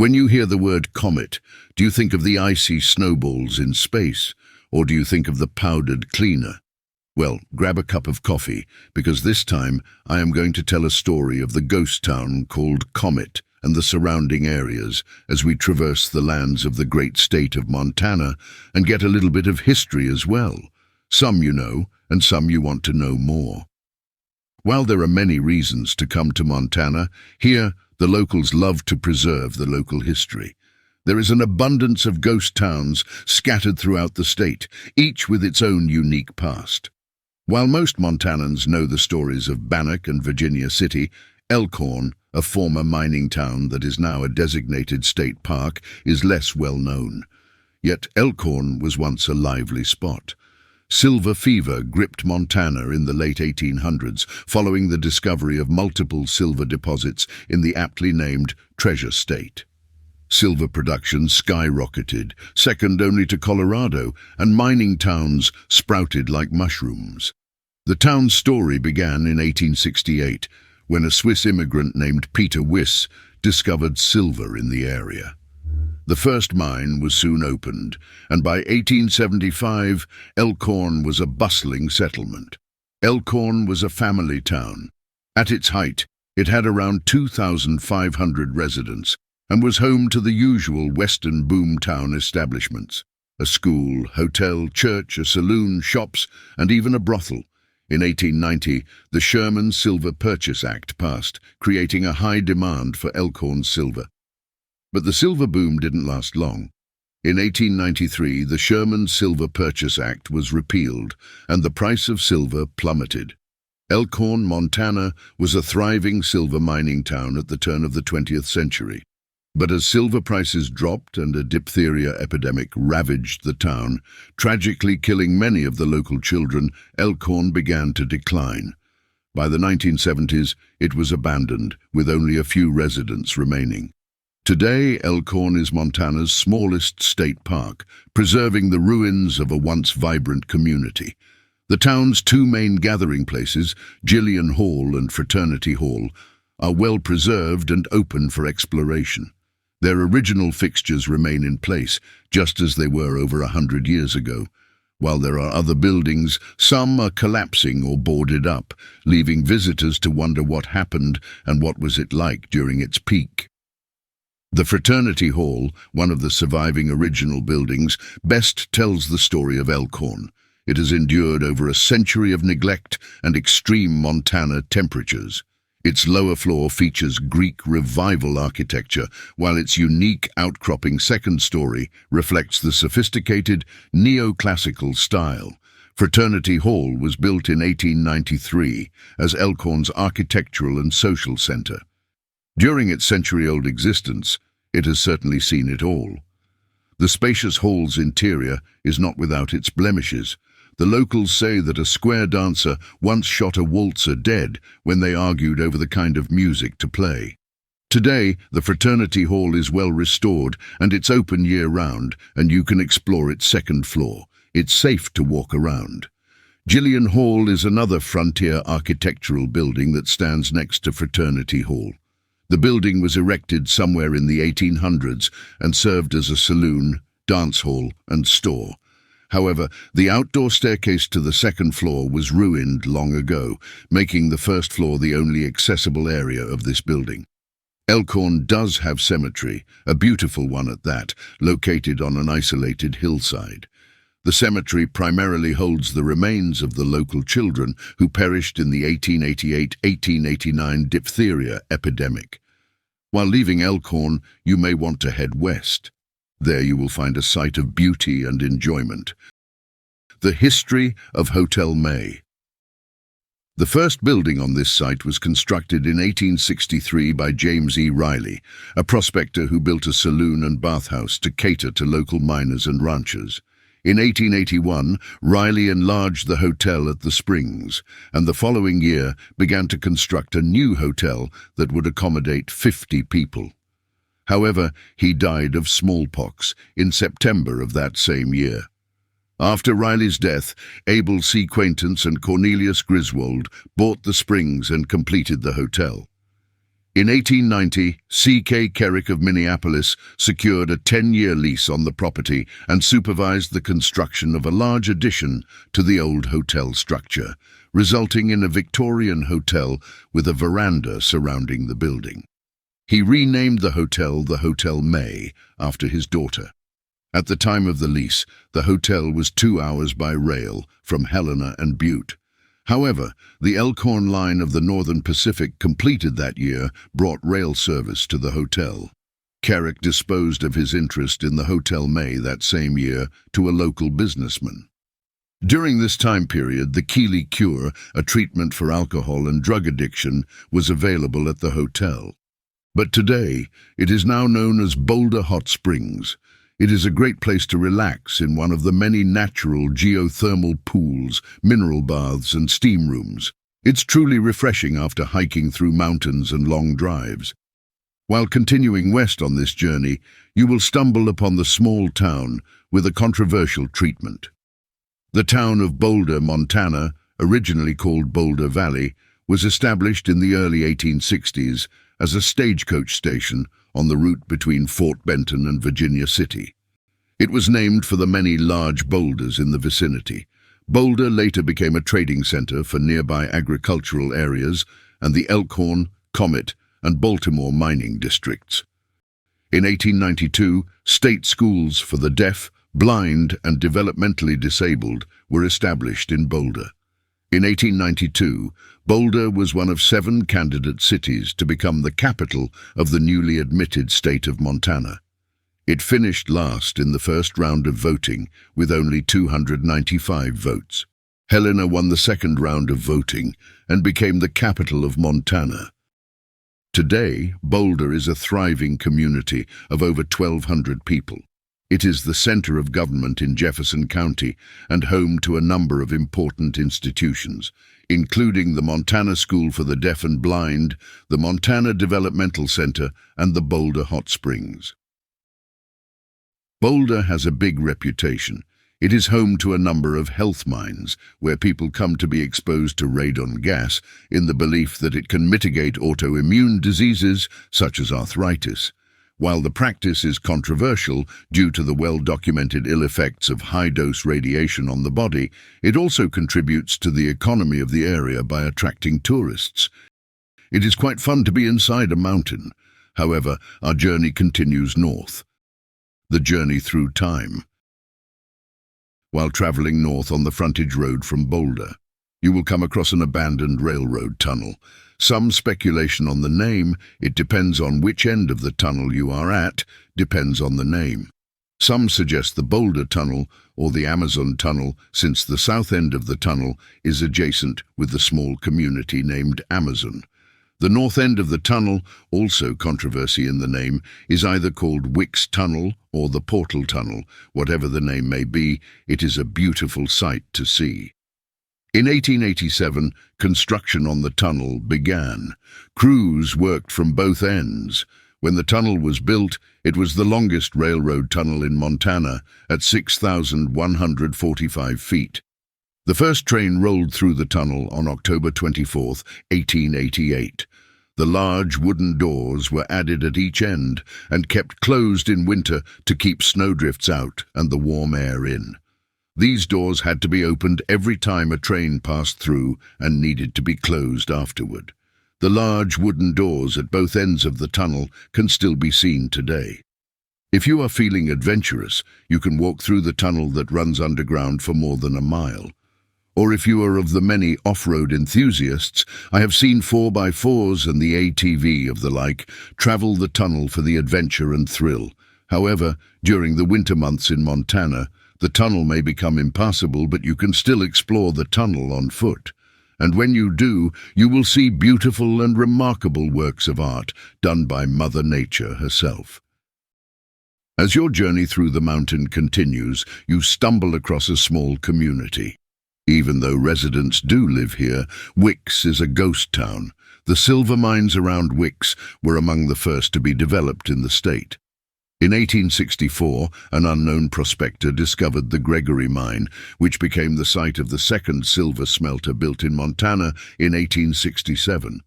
When you hear the word comet, do you think of the icy snowballs in space, or do you think of the powdered cleaner? Well, grab a cup of coffee, because this time I am going to tell a story of the ghost town called Comet and the surrounding areas as we traverse the lands of the great state of Montana and get a little bit of history as well. Some you know, and some you want to know more. While there are many reasons to come to Montana, here the locals love to preserve the local history. There is an abundance of ghost towns scattered throughout the state, each with its own unique past. While most Montanans know the stories of Bannock and Virginia City, Elorn, a former mining town that is now a designated state park, is less well known. Yet Elorn was once a lively spot. Silver fever gripped Montana in the late 1800s following the discovery of multiple silver deposits in the aptly named Treasure State. Silver production skyrocketed, second only to Colorado, and mining towns sprouted like mushrooms. The town's story began in 1868, when a Swiss immigrant named Peter Wicks discovered silver in the area. The first mine was soon opened, and by 1875, Elorn was a bustling settlement. Elorn was a family town. At its height, it had around 2,500 residents and was home to the usual Western boomtown establishments: a school, hotel, church, a saloon, shops, and even a brothel. In 1890, the Sherman Silver Purchase Act passed, creating a high demand for Elorn's silver. But the silver boom didn't last long. In 1893, the Sherman Silver Purchase Act was repealed, and the price of silver plummeted. Elorn, Montana, was a thriving silver mining town at the turn of the 20th century. But as silver prices dropped and a diphtheria epidemic ravaged the town, tragically killing many of the local children, Elorn began to decline. By the 1970s, it was abandoned, with only a few residents remaining. Today, Elorn is Montana's smallest state park, preserving the ruins of a once vibrant community. The town's two main gathering places, Gillian Hall and Fraternity Hall, are well preserved and open for exploration. Their original fixtures remain in place, just as they were over 100 years ago. While there are other buildings, some are collapsing or boarded up, leaving visitors to wonder what happened and what was it like during its peak. The Fraternity Hall, one of the surviving original buildings, best tells the story of Elorn. It has endured over a century of neglect and extreme Montana temperatures. Its lower floor features Greek Revival architecture, while its unique outcropping second story reflects the sophisticated neoclassical style. Fraternity Hall was built in 1893 as Elorn's architectural and social center. During its century-old existence, it has certainly seen it all. The spacious hall's interior is not without its blemishes. The locals say that a square dancer once shot a waltzer dead when they argued over the kind of music to play. Today, the Fraternity Hall is well restored and it's open year-round, and you can explore its second floor. It's safe to walk around. Gillian Hall is another frontier architectural building that stands next to Fraternity Hall. The building was erected somewhere in the 1800s and served as a saloon, dance hall, and store. However, the outdoor staircase to the second floor was ruined long ago, making the first floor the only accessible area of this building. Elorn does have cemetery, a beautiful one at that, located on an isolated hillside. The cemetery primarily holds the remains of the local children who perished in the 1888-1889 diphtheria epidemic. While leaving Elorn, you may want to head west. There you will find a site of beauty and enjoyment. The history of Hotel May. The first building on this site was constructed in 1863 by James E. Riley, a prospector who built a saloon and bathhouse to cater to local miners and ranchers. In 1881, Riley enlarged the hotel at the Springs, and the following year began to construct a new hotel that would accommodate 50 people. However, he died of smallpox in September of that same year. After Riley's death, Abel C. Quaintance and Cornelius Griswold bought the Springs and completed the hotel. In 1890, C.K. Kerrick of Minneapolis secured a 10-year lease on the property and supervised the construction of a large addition to the old hotel structure, resulting in a Victorian hotel with a veranda surrounding the building. He renamed the Hotel May after his daughter. At the time of the lease, the hotel was 2 hours by rail from Helena and Butte. However, the Elorn line of the Northern Pacific, completed that year, brought rail service to the hotel. Kerrick disposed of his interest in the Hotel May that same year to a local businessman. During this time period, the Keeley Cure, a treatment for alcohol and drug addiction, was available at the hotel. But today, it is now known as Boulder Hot Springs. It is a great place to relax in one of the many natural geothermal pools, mineral baths and steam rooms. It's truly refreshing after hiking through mountains and long drives. While continuing west on this journey, you will stumble upon the small town with a controversial treatment. The town of Boulder, Montana, originally called Boulder Valley, was established in the early 1860s as a stagecoach station on the route between Fort Benton and Virginia City. It was named for the many large boulders in the vicinity. Boulder later became a trading center for nearby agricultural areas and the Elorn, Comet, and Baltimore mining districts. In 1892, state schools for the deaf, blind, and developmentally disabled were established in Boulder. In 1892, Boulder was one of 7 candidate cities to become the capital of the newly admitted state of Montana. It finished last in the first round of voting with only 295 votes. Helena won the second round of voting and became the capital of Montana. Today, Boulder is a thriving community of over 1,200 people. It is the center of government in Jefferson County and home to a number of important institutions, including the Montana School for the Deaf and Blind, the Montana Developmental Center, and the Boulder Hot Springs. Boulder has a big reputation. It is home to a number of health mines where people come to be exposed to radon gas in the belief that it can mitigate autoimmune diseases such as arthritis. While the practice is controversial due to the well-documented ill effects of high-dose radiation on the body, it also contributes to the economy of the area by attracting tourists. It is quite fun to be inside a mountain. However, our journey continues north. The journey through time. While traveling north on the frontage road from Boulder, you will come across an abandoned railroad tunnel. Some speculation on the name. It depends on which end of the tunnel you are at, depends on the name. Some suggest the Boulder Tunnel or the Amazon Tunnel, since the south end of the tunnel is adjacent with the small community named Amazon. The north end of the tunnel, also controversy in the name, is either called Wicks Tunnel or the Portal Tunnel. Whatever the name may be, it is a beautiful sight to see. In 1887, construction on the tunnel began. Crews worked from both ends. When the tunnel was built, it was the longest railroad tunnel in Montana at 6,145 feet. The first train rolled through the tunnel on October 24, 1888. The large wooden doors were added at each end and kept closed in winter to keep snowdrifts out and the warm air in. These doors had to be opened every time a train passed through and needed to be closed afterward. The large wooden doors at both ends of the tunnel can still be seen today. If you are feeling adventurous, you can walk through the tunnel that runs underground for more than a mile. Or if you are of the many off-road enthusiasts, I have seen 4x4s and the ATV of the like travel the tunnel for the adventure and thrill. However, during the winter months in Montana, the tunnel may become impassable, but you can still explore the tunnel on foot. And when you do, you will see beautiful and remarkable works of art done by Mother Nature herself. As your journey through the mountain continues, you stumble across a small community. Even though residents do live here, Wicks is a ghost town. The silver mines around Wicks were among the first to be developed in the state. In 1864, an unknown prospector discovered the Gregory Mine, which became the site of the second silver smelter built in Montana in 1867.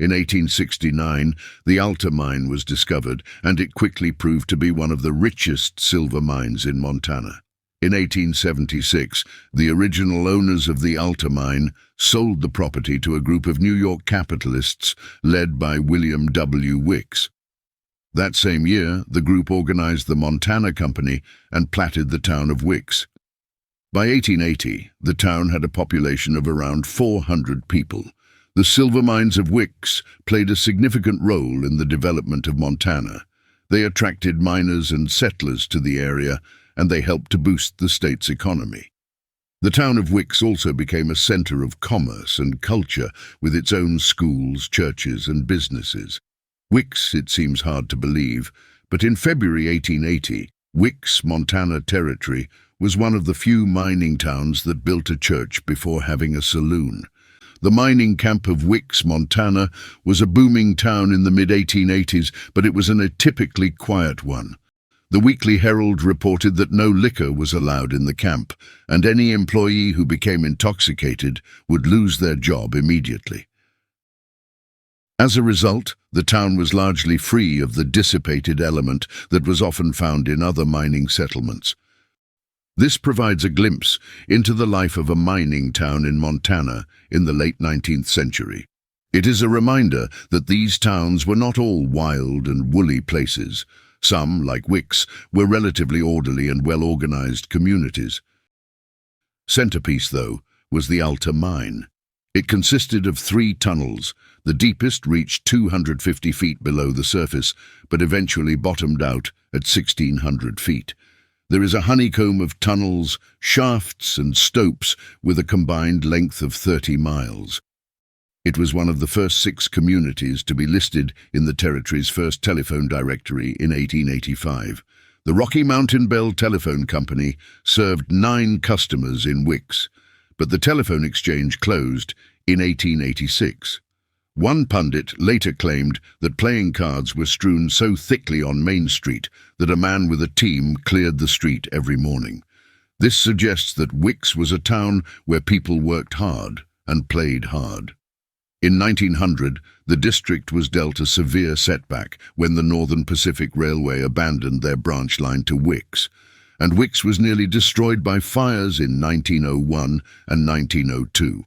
In 1869, the Alta mine was discovered, and it quickly proved to be one of the richest silver mines in Montana. In 1876, the original owners of the Alta mine sold the property to a group of New York capitalists led by William W. Wicks. That same year, the group organized the Montana Company and platted the town of Wicks. By 1880, the town had a population of around 400 people. The silver mines of Wicks played a significant role in the development of Montana. They attracted miners and settlers to the area, and they helped to boost the state's economy. The town of Wicks also became a center of commerce and culture with its own schools, churches, and businesses. Wicks, it seems hard to believe, but in February 1880, Wicks, Montana Territory, was one of the few mining towns that built a church before having a saloon. The mining camp of Wicks, Montana, was a booming town in the mid-1880s, but it was an atypically quiet one. The Weekly Herald reported that no liquor was allowed in the camp, and any employee who became intoxicated would lose their job immediately. As a result, the town was largely free of the dissipated element that was often found in other mining settlements. This provides a glimpse into the life of a mining town in Montana in the late 19th century. It is a reminder that these towns were not all wild and woolly places. Some, like Wicks, were relatively orderly and well-organized communities. Centerpiece, though, was the Alta mine. It consisted of 3 tunnels. The deepest reached 250 feet below the surface, but eventually bottomed out at 1,600 feet. There is a honeycomb of tunnels, shafts, and stopes with a combined length of 30 miles. It was one of the first 6 communities to be listed in the territory's first telephone directory in 1885. The Rocky Mountain Bell Telephone Company served 9 customers in Wicks, but the telephone exchange closed in 1886. One pundit later claimed that playing cards were strewn so thickly on Main Street that a man with a team cleared the street every morning. This suggests that Wicks was a town where people worked hard and played hard. In 1900, the district was dealt a severe setback when the Northern Pacific Railway abandoned their branch line to Wicks, and Wicks was nearly destroyed by fires in 1901 and 1902.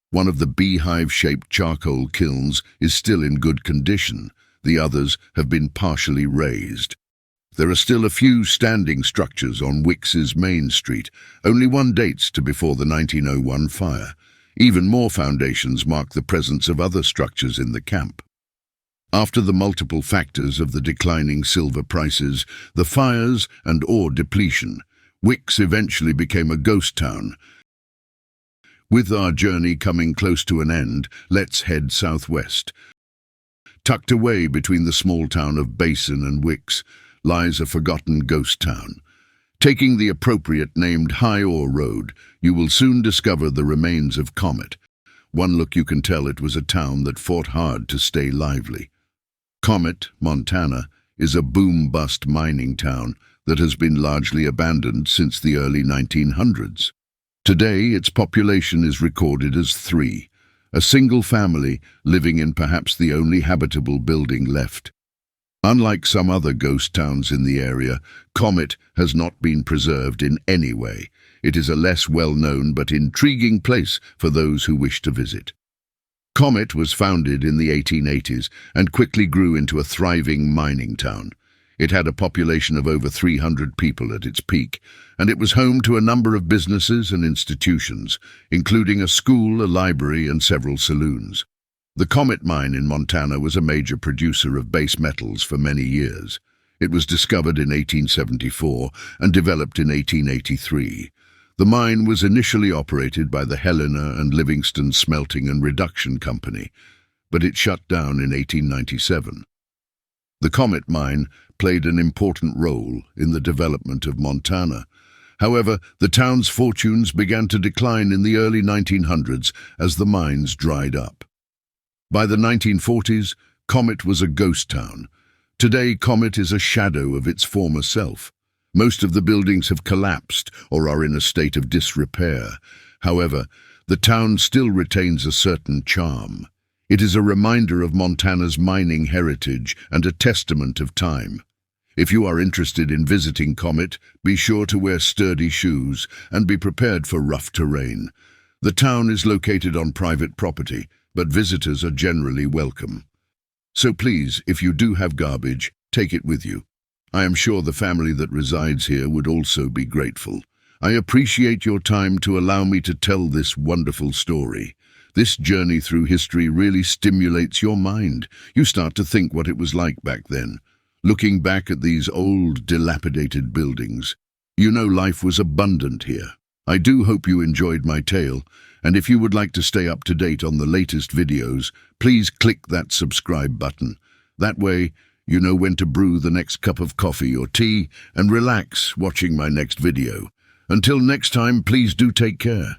One of the beehive-shaped charcoal kilns is still in good condition. The others have been partially razed. There are still a few standing structures on Wicks's Main Street. Only one dates to before the 1901 fire. Even more foundations mark the presence of other structures in the camp. After the multiple factors of the declining silver prices, the fires and ore depletion, Wicks eventually became a ghost town. With our journey coming close to an end, let's head southwest. Tucked away between the small town of Basin and Wicks lies a forgotten ghost town. Taking the appropriate named High Ore Road, you will soon discover the remains of Comet. One look you can tell it was a town that fought hard to stay lively. Comet, Montana, is a boom-bust mining town that has been largely abandoned since the early 1900s. Today, its population is recorded as 3, a single family living in perhaps the only habitable building left. Unlike some other ghost towns in the area, Comet has not been preserved in any way. It is a less well-known but intriguing place for those who wish to visit. Comet was founded in the 1880s and quickly grew into a thriving mining town. It had a population of over 300 people at its peak, and it was home to a number of businesses and institutions, including a school, a library, and several saloons. The Comet mine in Montana was a major producer of base metals for many years. It was discovered in 1874 and developed in 1883. The mine was initially operated by the Helena and Livingston Smelting and Reduction Company, but it shut down in 1897. The Comet mine played an important role in the development of Montana. However, the town's fortunes began to decline in the early 1900s as the mines dried up. By the 1940s, Comet was a ghost town. Today, Comet is a shadow of its former self. Most of the buildings have collapsed or are in a state of disrepair. However, the town still retains a certain charm. It is a reminder of Montana's mining heritage and a testament of time. If you are interested in visiting Comet, be sure to wear sturdy shoes and be prepared for rough terrain. The town is located on private property, but visitors are generally welcome. So please, if you do have garbage, take it with you. I am sure the family that resides here would also be grateful. I appreciate your time to allow me to tell this wonderful story. This journey through history really stimulates your mind. You start to think what it was like back then. Looking back at these old, dilapidated buildings, you know life was abundant here. I do hope you enjoyed my tale, and if you would like to stay up to date on the latest videos, please click that subscribe button. That way, you know when to brew the next cup of coffee or tea and relax watching my next video. Until next time, please do take care.